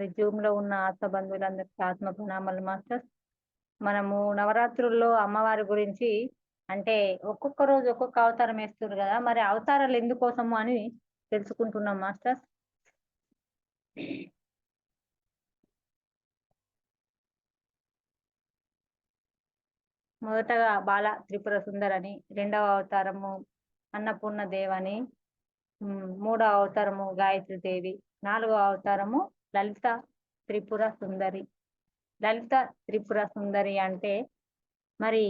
మరి జూమ్ లో ఉన్న ఆత్మ బంధువులందరికీ ఆత్మ ప్రణామాలు మాస్టర్స్. మనము నవరాత్రుల్లో అమ్మవారి గురించి అంటే ఒక్కొక్క రోజు ఒక్కొక్క అవతారం వేస్తున్నారు కదా, మరి అవతారాలు ఎందుకోసము అని తెలుసుకుంటున్నాం మాస్టర్స్. మొదటగా బాల త్రిపుర సుందరని, రెండవ అవతారము అన్నపూర్ణ దేవని, మూడవ అవతారము గాయత్రి దేవి, నాలుగవ అవతారము లలిత త్రిపుర సుందరి. లలిత త్రిపుర సుందరి అంటే మరి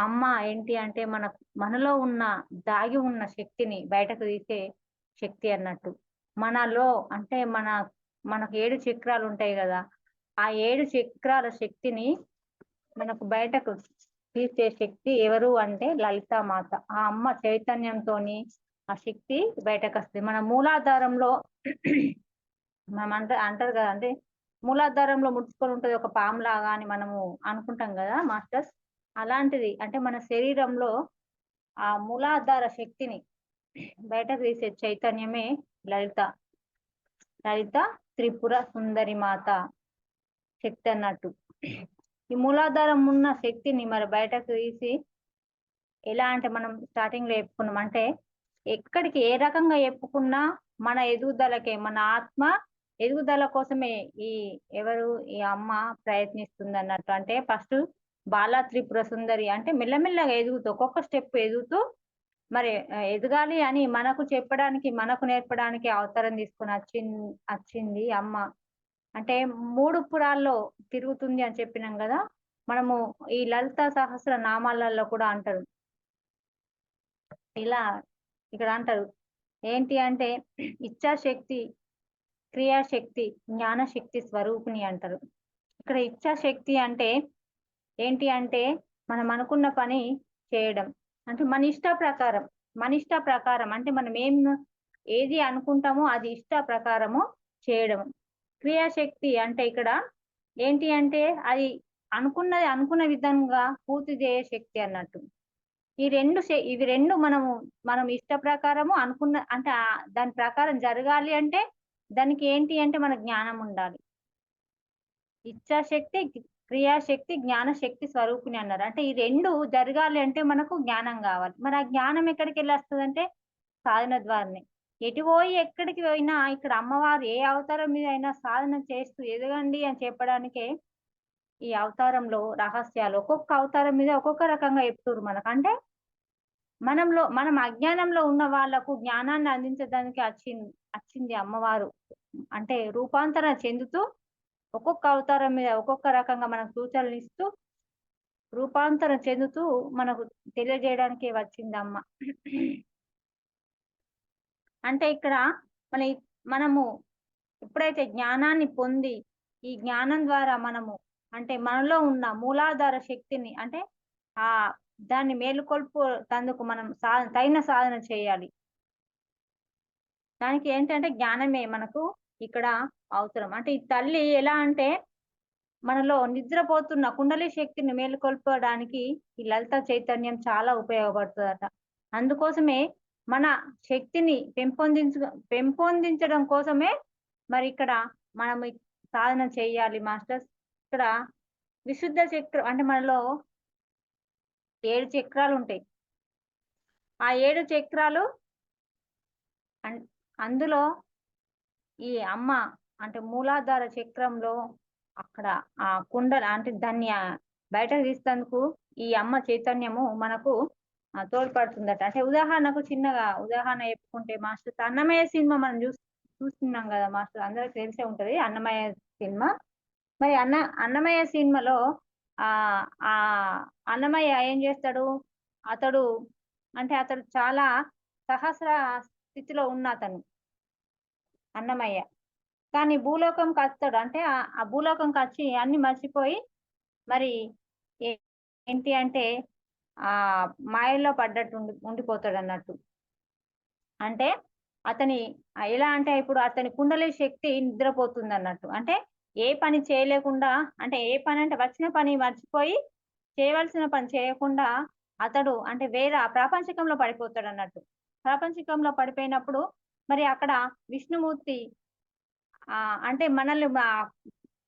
అమ్మ ఏంటి అంటే మనలో ఉన్న దాగి ఉన్న శక్తిని బయటకు తీసే శక్తి అన్నట్టు. మనలో అంటే మనకు 7 చక్రాలు ఉంటాయి కదా, ఆ 7 చక్రాల శక్తిని మనకు బయటకు తీసే శక్తి ఎవరు అంటే లలితామాత. ఆ అమ్మ చైతన్యంతోని ఆ శక్తి బయటకు వస్తుంది. మన మూలాధారంలో మనం అంటారు కదా, అంటే మూలాధారంలో ముడుచుకొని ఉంటది ఒక పాము లాగా అని మనము అనుకుంటాం కదా మాస్టర్స్. అలాంటిది అంటే మన శరీరంలో ఆ మూలాధార శక్తిని బయటకు తీసే చైతన్యమే లలిత త్రిపుర సుందరి మాత శక్తి అన్నట్టు. ఈ మూలాధారం ఉన్న శక్తిని మరి బయటకు తీసి ఎలా అంటే మనం స్టార్టింగ్ లో చెప్పుకున్నాం, అంటే ఎక్కడికి ఏ రకంగా చెప్పుకున్నా మన ఎదుగుదలకే, మన ఆత్మ ఎదుగుదల కోసమే ఈ అమ్మ ప్రయత్నిస్తుంది అన్నట్టు. అంటే ఫస్ట్ బాల త్రిపుర సుందరి అంటే మెల్లమెల్లగా ఎదుగుతూ ఒక్కొక్క స్టెప్ ఎదుగుతూ మరి ఎదగాలి అని మనకు చెప్పడానికి, మనకు నేర్పడానికి అవతారం తీసుకొని వచ్చింది అమ్మ. అంటే 3 పురాల్లో తిరుగుతుంది అని చెప్పినాం కదా. మనము ఈ లలిత సహస్ర నామాలలో కూడా అంటారు ఇలా, ఇక్కడ అంటారు ఏంటి అంటే ఇచ్ఛాశక్తి, క్రియాశక్తి, జ్ఞానశక్తి స్వరూపిణి అంటారు. ఇక్కడ ఇచ్ఛాశక్తి అంటే ఏంటి అంటే మనం అనుకున్న పని చేయడం, అంటే మన ఇష్ట ప్రకారం అంటే మనం ఏది అనుకుంటామో అది ఇష్ట ప్రకారము చేయడం. క్రియాశక్తి అంటే ఇక్కడ ఏంటి అంటే అది అనుకున్న విధంగా పూర్తి చేయ శక్తి అన్నట్టు. ఇవి రెండు మనం ఇష్ట ప్రకారము అనుకున్న అంటే దాని ప్రకారం జరగాలి అంటే దానికి ఏంటి అంటే మన జ్ఞానం ఉండాలి. ఇచ్ఛాశక్తి, క్రియాశక్తి, జ్ఞానశక్తి స్వరూపిణి అన్నారు. అంటే ఈ 2 జరగాలి అంటే మనకు జ్ఞానం కావాలి. మరి ఆ జ్ఞానం ఎక్కడికి వెళ్ళి వస్తుంది అంటే సాధన ద్వారానే. ఎటు పోయి ఎక్కడికి పోయినా ఇక్కడ అమ్మవారు ఏ అవతారం మీద అయినా సాధన చేస్తూ ఎదగండి అని చెప్పడానికే ఈ అవతారంలో రహస్యాలు. ఒక్కొక్క అవతారం మీద ఒక్కొక్క రకంగా చెప్తున్నారు మనకు. అంటే మనం అజ్ఞానంలో ఉన్న వాళ్లకు జ్ఞానాన్ని అందించడానికి వచ్చింది అమ్మవారు. అంటే రూపాంతరం చెందుతూ ఒక్కొక్క అవతారం మీద ఒక్కొక్క రకంగా మనకు సూచనలు ఇస్తూ రూపాంతరం చెందుతూ మనకు తెలియజేయడానికి వచ్చింది అమ్మ. అంటే ఇక్కడ మనము ఎప్పుడైతే జ్ఞానాన్ని పొంది ఈ జ్ఞానం ద్వారా మనము అంటే మనలో ఉన్న మూలాధార శక్తిని అంటే ఆ దాన్ని మేలుకొల్పుతందుకు మనం తగిన సాధన చేయాలి. దానికి ఏంటంటే జ్ఞానమే మనకు ఇక్కడ అవసరం. అంటే ఈ తల్లి ఎలా అంటే మనలో నిద్రపోతున్న కుండలి శక్తిని మేలుకొల్పడానికి ఈ లలిత చైతన్యం చాలా ఉపయోగపడుతుందట. అందుకోసమే మన శక్తిని పెంపొందించడం కోసమే మరి ఇక్కడ మనం సాధన చేయాలి మాస్టర్స్. ఇక్కడ విశుద్ధ చక్రం అంటే మనలో 7 చక్రాలు ఉంటాయి. ఆ 7 చక్రాలు అందులో ఈ అమ్మ అంటే మూలాధార చక్రంలో అక్కడ ఆ కుండల అంటే దాన్ని బయటకు తీసేందుకు ఈ అమ్మ చైతన్యము మనకు తోడ్పడుతుందట. అంటే ఉదాహరణకు చిన్నగా ఉదాహరణ చెప్పుకుంటే మాస్టర్ అన్నమయ్య సినిమా మనం చూస్తున్నాం కదా మాస్టర్, అందరికి తెలిసే ఉంటది అన్నమయ్య సినిమా. మరి అన్నమయ్య సినిమాలో ఆ అన్నమయ్య ఏం చేస్తాడు, అతడు చాలా సహస్ర స్థితిలో ఉన్న అతను అన్నమయ్య. కానీ భూలోకంకి వస్తాడు, అంటే ఆ భూలోకంకి వచ్చి అన్ని మర్చిపోయి మరి ఏంటి అంటే ఆ మాయల్లో పడ్డట్టు ఉండిపోతాడు అన్నట్టు. అంటే ఎలా అంటే ఇప్పుడు అతని కుండలి శక్తి నిద్రపోతుంది అన్నట్టు. అంటే ఏ పని చేయలేకుండా, అంటే ఏ పని అంటే వచ్చిన పని మర్చిపోయి చేయవలసిన పని చేయకుండా అతడు అంటే వేరే ప్రాపంచికంలో పడిపోతాడు అన్నట్టు. ప్రాపంచికంలో పడిపోయినప్పుడు మరి అక్కడ విష్ణుమూర్తి అంటే మనల్ని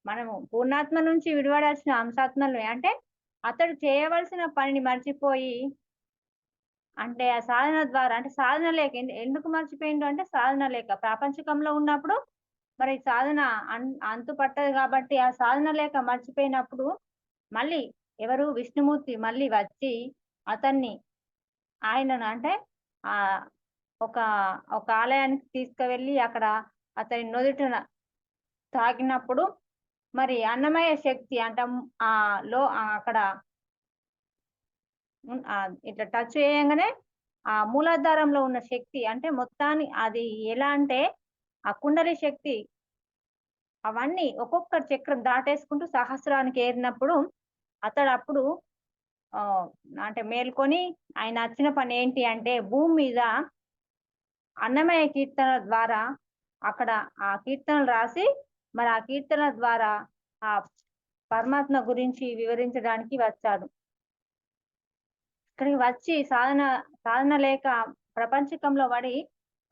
మనము పూర్ణాత్మ నుంచి విడివడాల్సిన అంశాత్మలమే. అంటే అతడు చేయవలసిన పనిని మర్చిపోయి అంటే ఆ సాధన ద్వారా అంటే సాధన లేక ఎందుకు మర్చిపోయిండు అంటే సాధన లేక. ప్రాపంచికంలో ఉన్నప్పుడు మరి సాధన అంతు పట్టదు గాబట్టి, ఆ సాధన లేక మర్చిపోయినప్పుడు మళ్ళీ ఎవరు విష్ణుమూర్తి మళ్ళీ వచ్చి అతన్ని ఆయనను అంటే ఆహ్, ఒక ఒక ఆలయానికి తీసుకువెళ్ళి అక్కడ అతని నుదుటిన తాకినప్పుడు మరి అన్నమయ్య శక్తి అంటే అక్కడ ఇట్లా టచ్ చేయంగానే ఆ మూలాధారంలో ఉన్న శక్తి అంటే అది ఎలా అంటే ఆ కుండలి శక్తి అవన్నీ ఒక్కొక్క చక్రం దాటేసుకుంటూ సహస్రానికి ఏరినప్పుడు అతడప్పుడు ఆహ్, అంటే మేల్కొని ఆయన నచ్చిన పని ఏంటి అంటే భూమి మీద అన్నమయ్య కీర్తనల ద్వారా అక్కడ ఆ కీర్తనలు రాసి మరి ఆ కీర్తనల ద్వారా ఆ పరమాత్మ గురించి వివరించడానికి వచ్చాడు. ఇక్కడికి వచ్చి సాధన లేక ప్రపంచకంలో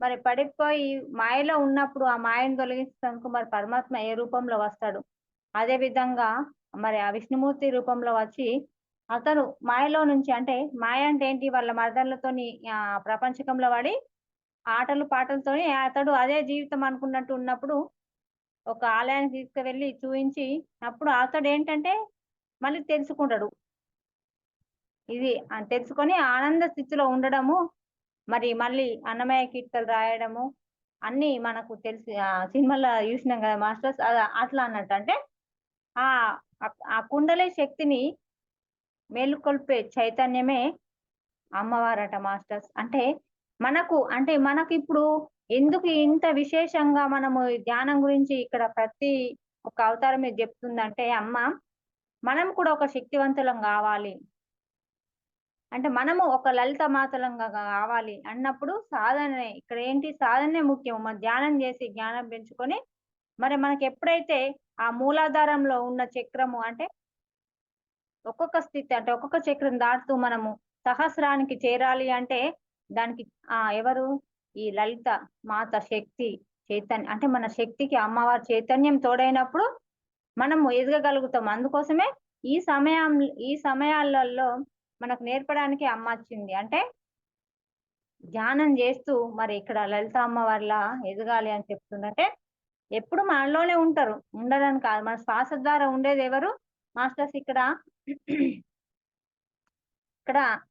మరి పడిపోయి మాయలో ఉన్నప్పుడు ఆ మాయను తొలగించేందుకు మరి పరమాత్మ ఏ రూపంలో వస్తాడు. అదే విధంగా మరి ఆ విష్ణుమూర్తి రూపంలో వచ్చి అతను మాయలో నుంచి అంటే మాయ అంటే ఏంటి? వాళ్ళ మరదళ్ళతోని ప్రపంచకంలో పడి ఆటలు పాటలతోని అతడు అదే జీవితం అనుకున్నట్టు ఉన్నప్పుడు ఒక ఆలయానికి తీసుకువెళ్ళి చూయించి అప్పుడు అతడేంటంటే మళ్ళీ తెలుసుకుంటాడు. ఇది తెలుసుకొని ఆనంద స్థితిలో ఉండడము, మరి మళ్ళీ అన్నమయ్య కీర్తనలు రాయడము, అన్నీ మనకు తెలిసి సినిమాలో చూసినాం కదా మాస్టర్స్. అట్లా అన్నట్టు. అంటే ఆహ్, ఆ కుండలి శక్తిని మేలుకొల్పే చైతన్యమే అమ్మవారట మాస్టర్స్. అంటే మనకిప్పుడు ఎందుకు ఇంత విశేషంగా మనము ఈ ధ్యానం గురించి ఇక్కడ ప్రతి ఒక్క అవతారం మీద చెప్తుందంటే అమ్మ, మనం కూడా ఒక శక్తివంతులం గావాలి. అంటే మనము ఒక లలిత మాతలంగా గావాలి అన్నప్పుడు సాధనే ఇక్కడేంటి సాధనే ముఖ్యం. మనం ధ్యానం జేసి జ్ఞానం పెంచుకొని మరి మనకెప్పుడైతే ఆ మూలాధారంలో ఉన్న చక్రము అంటే ఒక్కొక్క స్థితి అంటే ఒక్కొక్క చక్రం దాటుతూ మనము సహస్రానికి చేరాలి అంటే దానికి ఎవరు? ఈ లలిత మాత శక్తి అంటే మన శక్తికి అమ్మవారి చైతన్యం తోడైనప్పుడు మనము ఎదగగలుగుతాం. అందుకోసమే ఈ సమయం ఈ సమయాలలో మనకు నేర్పడానికి అమ్మొచ్చింది. అంటే ధ్యానం జేస్తూ మరి ఇక్కడ లలిత అమ్మవారిలా ఎదగాలి అని చెప్తుంది. అంటే ఎప్పుడు మనలోనే ఉంటారు. ఉండరని కాదు. మన శ్వాస ద్వారా ఉండేదెవరు? మాస్టర్స్ ఇక్కడ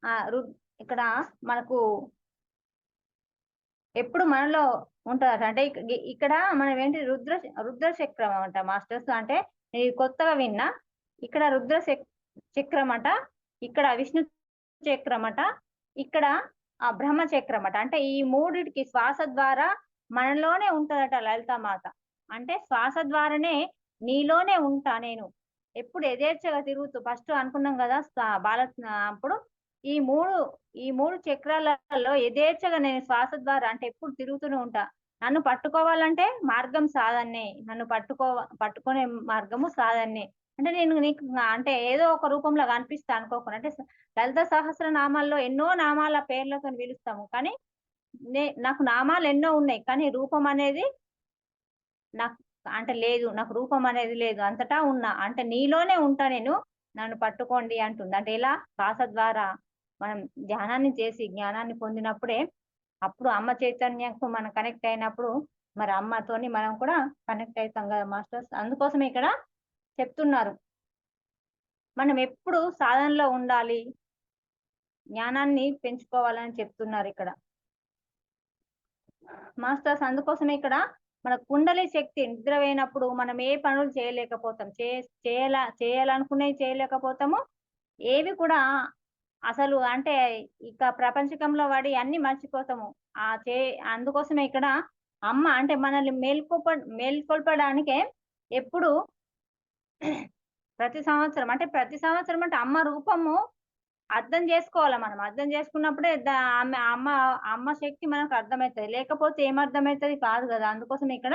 ఆహ్, రు ఇక్కడ మనకు ఎప్పుడు మనలో ఉంటదట. అంటే ఇక్కడ మనం ఏంటి రుద్ర చక్రం అంట మాస్టర్స్. అంటే ఇది కొత్తగా విన్నా. ఇక్కడ చక్రం అట. ఇక్కడ విష్ణు చక్రం అట. ఇక్కడ బ్రహ్మ చక్రం అట. అంటే ఈ మూడిటికి శ్వాస ద్వారా మనలోనే ఉంటదట లలితామాత. అంటే శ్వాస ద్వారానే నీలోనే ఉంటా నేను. ఎప్పుడు యథేచ్ఛగా తిరుగుతూ ఫస్ట్ అనుకున్నాం గదా! అప్పుడు ఈ 3, ఈ 3 చక్రాలలో యథేచ్ఛగా నేను శ్వాస ద్వారా అంటే ఎప్పుడు తిరుగుతూనే ఉంటా. నన్ను పట్టుకోవాలంటే మార్గం సాధనే. నన్ను పట్టుకునే మార్గము సాధనే. అంటే నేను నీకు అంటే ఏదో ఒక రూపంలో కనిపిస్తా అనుకోకుండా. అంటే లలిత సహస్రనామాల్లో ఎన్నో నామాల పేర్లతోని పిలుస్తాము. కానీ నాకు నామాలు ఎన్నో ఉన్నాయి. కానీ రూపం అనేది నాకు అంటే లేదు. నాకు రూపం అనేది లేదు. అంతటా ఉన్నా. అంటే నీలోనే ఉంటా నేను. నన్ను పట్టుకోండి అంటుంది. అంటే ఎలా? శ్వాస ద్వారా మనం ధ్యానాన్ని చేసి జ్ఞానాన్ని పొందినప్పుడే, అప్పుడు అమ్మ చైతన్యంకు మనం కనెక్ట్ అయినప్పుడు, మరి అమ్మతోని మనం కూడా కనెక్ట్ అయితాం గదా మాస్టర్స్. అందుకోసమే ఇక్కడ చెప్తున్నారు. మనం ఎప్పుడు సాధనలో ఉండాలి. జ్ఞానాన్ని పెంచుకోవాలని చెప్తున్నారిక్కడ. మాస్టర్స్ అందుకోసమే ఇక్కడ మన కుండలి శక్తి నిద్రపోయినప్పుడు మనం ఏ పనులు చేయలేకపోతాం. చేయాలనుకున్నయి చేయలేకపోతాము. ఏవి కూడా అసలు అంటే ఇక ప్రపంచకంలో పడి అన్నీ మర్చిపోతాము. ఆహ్, చే అందుకోసమే ఇక్కడ అమ్మ అంటే మనల్ని మేల్కొల్పడానికే ఎప్పుడు ప్రతి సంవత్సరం అంటే అమ్మ రూపము అర్థం జేసుకోవాల మనం. అర్థం జేసుకున్నప్పుడే అమ్మ శక్తి మనకు అర్థమైతది. లేకపోతే ఏమర్థమైతది? కాదు గదా! అందుకోసం ఇక్కడ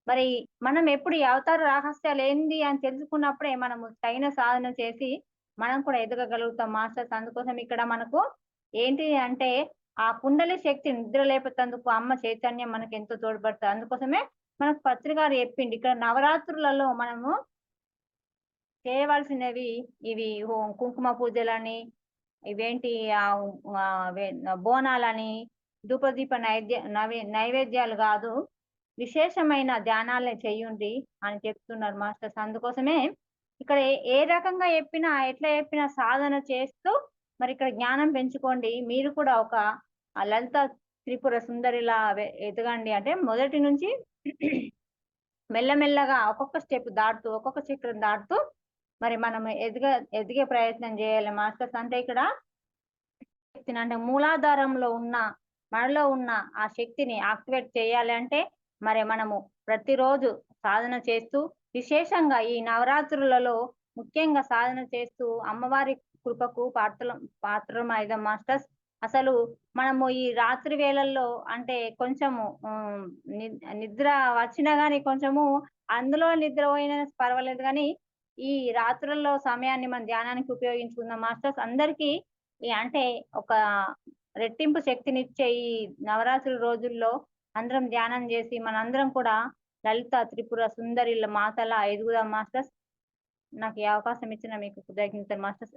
మరి మనం ఎప్పుడు ఈ అవతార రహస్యాలేంది అని తెలుసుకున్నప్పుడే మనము తగిన సాధన చేసి మనం కూడా ఎదగగలుగుతాం మాస్టర్స్. అందుకోసం ఇక్కడ మనకు ఏంటి అంటే ఆ కుండలి శక్తి నిద్ర లేపుతందుకు అమ్మ చైతన్యం మనకెంతో తోడ్పడతది. అందుకోసమే మనకు పత్రి గారు చెప్పిండు. ఇక్కడ నవరాత్రులలో మనము చేయవలసినవి ఇవి కుంకుమ పూజలని, ఇవేంటి బోనాలని, ధూపదీప నైవేద్యాలు గాదు. విశేషమైన ధ్యానాలే చెయ్యుండి అని చెప్తున్నారు మాస్టర్స్. అందుకోసమే ఇక్కడ ఏ రకంగా చెప్పినా, ఎట్లా చెప్పినా సాధన చేస్తూ మరిక్కడ జ్ఞానం పెంచుకోండి. మీరు కూడా ఒక లలిత త్రిపుర సుందరిలా ఎదగండి. అంటే మొదటి నుంచి మెల్లమెల్లగా ఒక్కొక్క స్టెప్ దాటుతూ, ఒక్కొక్క చక్రం దాటుతూ మరి మనం ఎదిగే ప్రయత్నం జేయాలి మాస్టర్స్. అంటే ఇక్కడ శక్తిని అంటే మూలాధారంలో ఉన్న మనలో ఉన్న ఆ శక్తిని యాక్టివేట్ చేయాలి అంటే మరి మనము ప్రతిరోజు సాధన చేస్తూ విశేషంగా ఈ నవరాత్రులలో ముఖ్యంగా సాధన చేస్తూ అమ్మవారి కృపకు పాత్రమైదాం మాస్టర్స్. అసలు మనము ఈ రాత్రి వేళల్లో అంటే కొంచెము నిద్ర వచ్చినా గాని కొంచెము అందులో నిద్రపోయినా పర్వాలేదు గానీ, ఈ రాత్రుల్లో సమయాన్ని మన ధ్యానానికి ఉపయోగించుకుందాం మాస్టర్స్. అందరికీ అంటే ఒక రెట్టింపు శక్తినిచ్చే ఈ నవరాత్రుల రోజుల్లో అందరం ధ్యానం జేసి మనందరం కూడా లలిత త్రిపుర సుందరిల మాతలా ఎదుగుదాం మాస్టర్స్. నాకు ఈ అవకాశం ఇచ్చిన మీకు కృతజ్ఞతలు మాస్టర్స్.